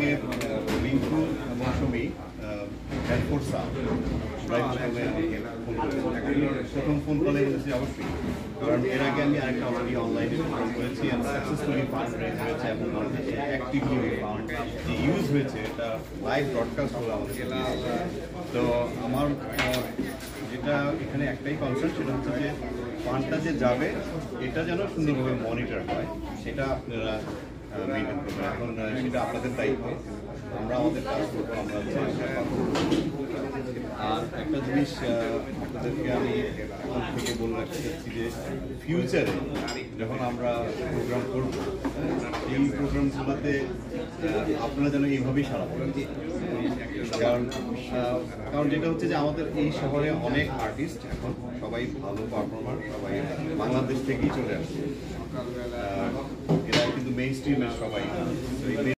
কালকে রিঙ্কু মৌসুমি হেডফোর্সা প্রথম ফোন কলে বলেছি অবশ্যই, কারণ এর আগে আমি আরেকটা অলরেডি অনলাইনে ফোন করেছি এবং সাকসেসফুলি ফান্ড রেজ হয়েছে এবং বাংলাদেশে অ্যাক্টিভলি ফান্ড যে ইউজ হয়েছে এটা লাইভ ব্রডকাস্ট হলো আমাদের। তো আমার যেটা এখানে একটাই কনসার্ন, সেটা হচ্ছে যে ফান্ডটা যে যাবে এটা যেন সুন্দরভাবে মনিটর হয়, সেটা আপনারা মেনটেন করবেন। এখন সেটা আপনাদের দায়িত্ব, আমরা আমাদের কাজ করবো, আমরা আর একটা জিনিস আপনাদেরকে আমি এখন থেকে বলে রাখতে চাচ্ছি যে ফিউচারে যখন আমরা প্রোগ্রাম করব, এই প্রোগ্রামগুলোতে আপনারা যেন এইভাবেই সারা দেন। কারণ যেটা হচ্ছে যে আমাদের এই শহরে অনেক আর্টিস্ট এখন সবাই ভালো পারফর্মার, সবাই বাংলাদেশ থেকেই চলে আসছে, এরা কিন্তু মেইন স্ট্রিমের সবাই।